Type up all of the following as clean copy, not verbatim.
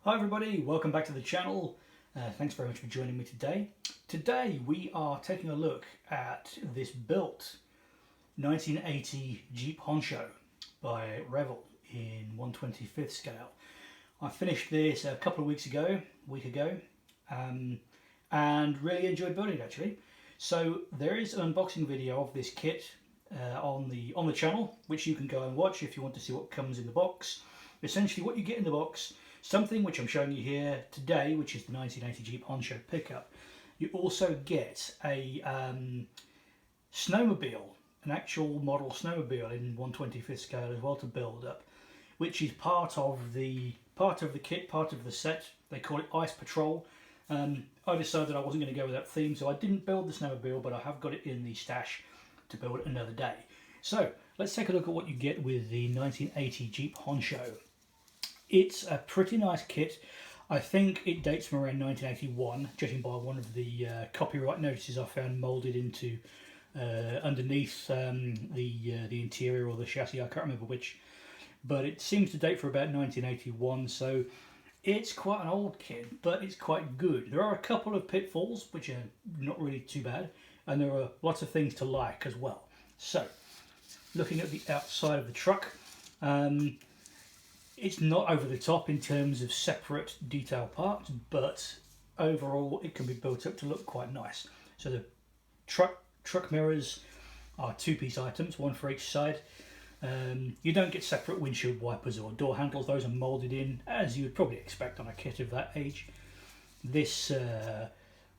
Hi everybody, welcome back to the channel. Thanks very much for joining me today. Today we are taking a look at this built 1980 Jeep Honcho by Revell in 1/25th scale. I finished this a couple of week ago, and really enjoyed building it actually. So there is an unboxing video of this kit on the channel, which you can go and watch if you want to see what comes in the box. Essentially what you get in the box, something which I'm showing you here today, which is the 1980 Jeep Honcho pickup. You also get a snowmobile, an actual model snowmobile in 1/25th scale as well to build up, which is part of the kit, part of the set. They call it Ice Patrol. I decided I wasn't going to go with that theme, so I didn't build the snowmobile, but I have got it in the stash to build it another day. So let's take a look at what you get with the 1980 Jeep Honcho. It's a pretty nice kit. I think it dates from around 1981, judging by one of the copyright notices I found moulded into underneath the interior or the chassis. I can't remember which, but it seems to date for about 1981. So it's quite an old kit, but it's quite good. There are a couple of pitfalls which are not really too bad, and there are lots of things to like as well. So, looking at the outside of the truck. It's not over the top in terms of separate detail parts, but overall it can be built up to look quite nice. So the truck mirrors are two-piece items, one for each side. You don't get separate windshield wipers or door handles. Those are moulded in, as you would probably expect on a kit of that age. This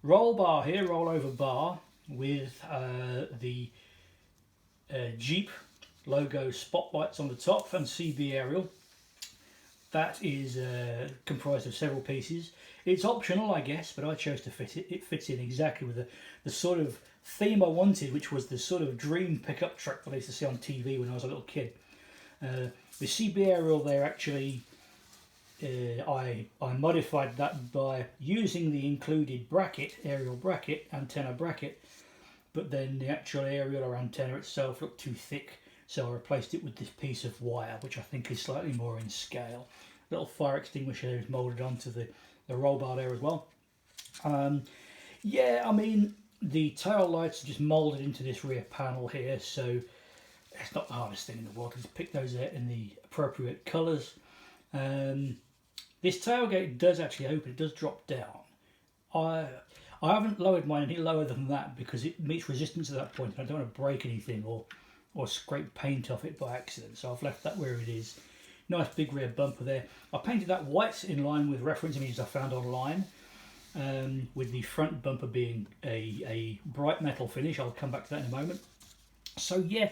roll bar here, rollover bar, with the Jeep logo spotlights on the top and CB aerial. That is comprised of several pieces. It's optional, I guess, but I chose to fit it. It fits in exactly with the sort of theme I wanted, which was the sort of dream pickup truck that I used to see on TV when I was a little kid. The CB aerial there actually, I modified that by using the included bracket, aerial bracket, antenna bracket, but then the actual aerial or antenna itself looked too thick. So I replaced it with this piece of wire, which I think is slightly more in scale. Little fire extinguisher is moulded onto the roll bar there as well. Yeah, I mean, the tail lights are just moulded into this rear panel here, so it's not the hardest thing in the world to just pick those out in the appropriate colours. This tailgate does actually open, it does drop down. I haven't lowered mine any lower than that because it meets resistance at that point, and I don't want to break anything or scrape paint off it by accident, so I've left that where it is. Nice big rear bumper there. I painted that white in line with reference images I found online, with the front bumper being a bright metal finish. I'll come back to that in a moment. So yeah,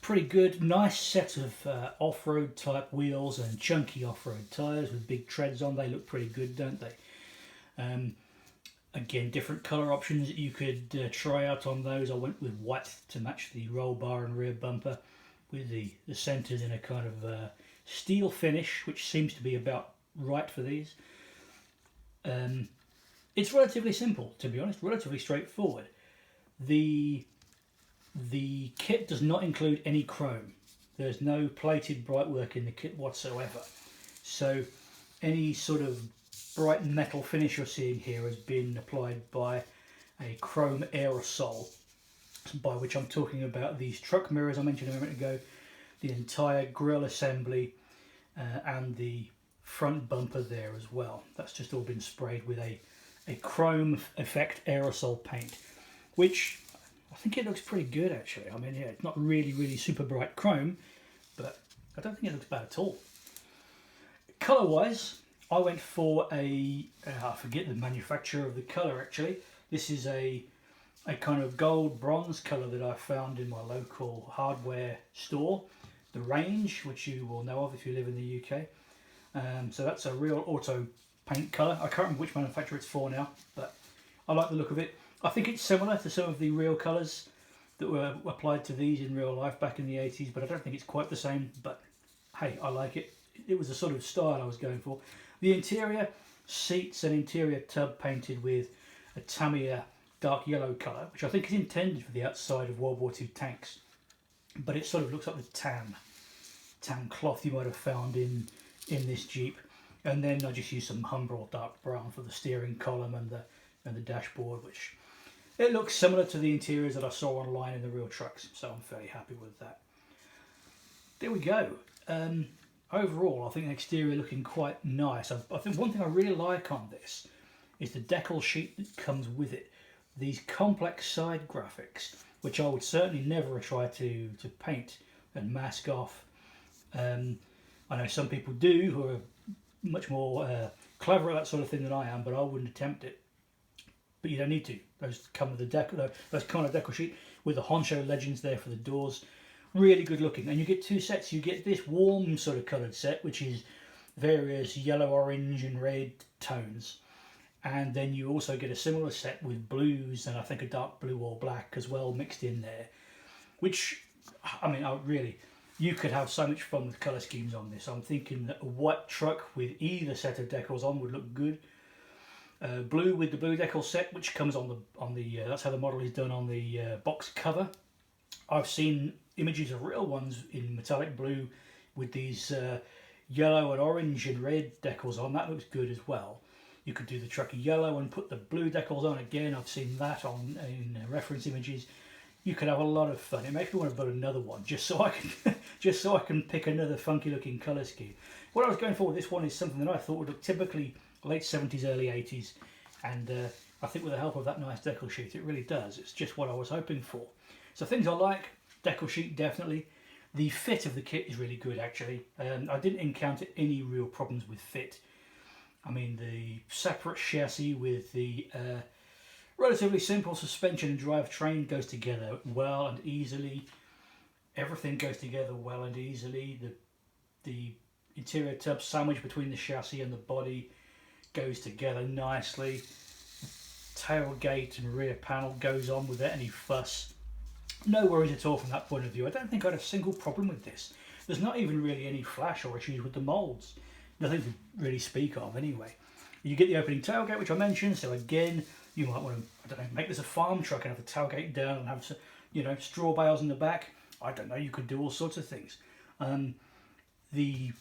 pretty good. Nice set of off-road type wheels and chunky off-road tyres with big treads on. They look pretty good, don't they? Again, different colour options that you could try out on those. I went with white to match the roll bar and rear bumper, with the centres in a kind of steel finish, which seems to be about right for these. It's relatively simple, to be honest, relatively straightforward. The kit does not include any chrome. There's no plated bright work in the kit whatsoever. So any sort of bright metal finish you're seeing here has been applied by a chrome aerosol, by which I'm talking about these truck mirrors I mentioned a moment ago, the entire grille assembly, and the front bumper there as well. That's just all been sprayed with a chrome effect aerosol paint, which I think it looks pretty good actually. I mean, yeah, it's not really super bright chrome, but I don't think it looks bad at all. Colour wise, I went for I forget the manufacturer of the colour actually. This is a kind of gold bronze colour that I found in my local hardware store, the Range, which you will know of if you live in the UK. So that's a real auto paint colour. I can't remember which manufacturer it's for now, but I like the look of it. I think it's similar to some of the real colours that were applied to these in real life back in the 80s, but I don't think it's quite the same. But hey, I like it. It was the sort of style I was going for. The interior, seats and interior tub painted with a Tamiya dark yellow colour, which I think is intended for the outside of World War II tanks. But it sort of looks like the tan cloth you might have found in this Jeep. And then I just used some Humber or dark brown for the steering column and the dashboard, which it looks similar to the interiors that I saw online in the real trucks, so I'm fairly happy with that. There we go. Overall, I think the exterior looking quite nice. I think one thing I really like on this is the decal sheet that comes with it. These complex side graphics, which I would certainly never try to paint and mask off. I know some people do who are much more clever at that sort of thing than I am, but I wouldn't attempt it. But you don't need to. Those come with the decal, those kind of decal sheet with the Honcho legends there for the doors. Really good looking, and you get two sets. You get this warm sort of coloured set, which is various yellow, orange, and red tones, and then you also get a similar set with blues and I think a dark blue or black as well mixed in there. Which, I mean, you could have so much fun with colour schemes on this. I'm thinking that a white truck with either set of decals on would look good. Blue with the blue decal set, which comes on the that's how the model is done on the box cover. I've seen images of real ones in metallic blue with these yellow and orange and red decals on. That looks good as well. You could do the truck yellow and put the blue decals on again. I've seen that in reference images. You could have a lot of fun. It makes me want to build another one just so I can pick another funky looking colour scheme. What I was going for with this one is something that I thought would look typically late 70s, early 80s, and I think with the help of that nice decal sheet it really does. It's just what I was hoping for. So things I like, decal sheet definitely. The fit of the kit is really good actually. I didn't encounter any real problems with fit. I mean, the separate chassis with the relatively simple suspension and drivetrain goes together well and easily. Everything goes together well and easily. The interior tub sandwich between the chassis and the body goes together nicely. Tailgate and rear panel goes on without any fuss. No worries at all from that point of view. I don't think I had a single problem with this. There's not even really any flash or issues with the moulds. Nothing to really speak of anyway. You get the opening tailgate, which I mentioned, so again, you might want to, I don't know, make this a farm truck and have the tailgate down and have, you know, straw bales in the back. I don't know, you could do all sorts of things. The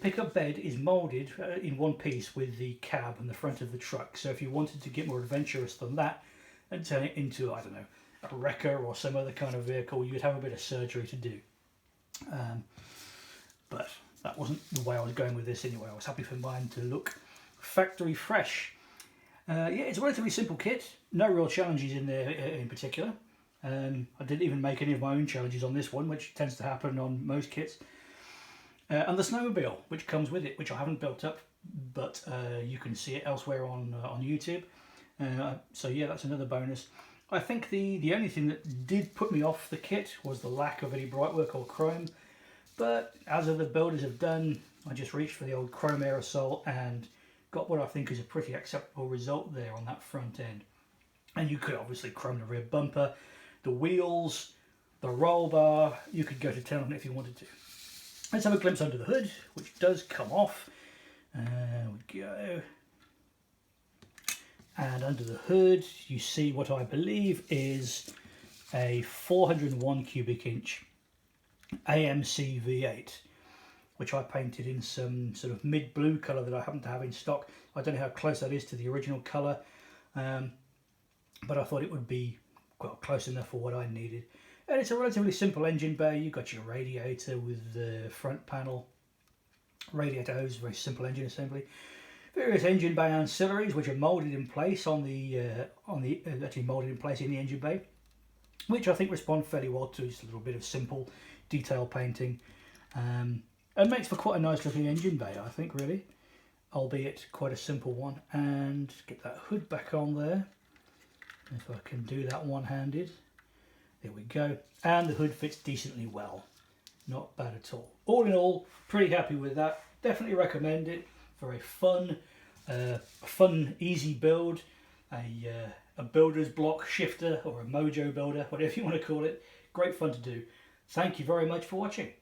pickup bed is moulded in one piece with the cab and the front of the truck. So if you wanted to get more adventurous than that and turn it into, I don't know, a wrecker or some other kind of vehicle, you'd have a bit of surgery to do. But that wasn't the way I was going with this anyway. I was happy for mine to look factory fresh. Yeah, it's a relatively simple kit. No real challenges in there in particular. I didn't even make any of my own challenges on this one, which tends to happen on most kits. And the snowmobile, which comes with it, which I haven't built up, but you can see it elsewhere on YouTube. So yeah, that's another bonus. I think the only thing that did put me off the kit was the lack of any brightwork or chrome. But as other builders have done, I just reached for the old chrome aerosol and got what I think is a pretty acceptable result there on that front end. And you could obviously chrome the rear bumper, the wheels, the roll bar. You could go to town on it if you wanted to. Let's have a glimpse under the hood, which does come off. There we go. And under the hood, you see what I believe is a 401 cubic inch AMC V8, which I painted in some sort of mid-blue colour that I happen to have in stock. I don't know how close that is to the original colour, but I thought it would be quite close enough for what I needed. And it's a relatively simple engine bay. You've got your radiator with the front panel, radiator hose, very simple engine assembly. Various engine bay ancillaries which are moulded in place actually moulded in place in the engine bay, which I think respond fairly well to just a little bit of simple detail painting, and makes for quite a nice looking engine bay, I think, really, albeit quite a simple one. And get that hood back on there, if I can do that one-handed. There we go, and the hood fits decently well, not bad at all. All in all, pretty happy with that. Definitely recommend it for a fun, easy build, a builder's block shifter or a mojo builder, whatever you want to call it. Great fun to do. Thank you very much for watching.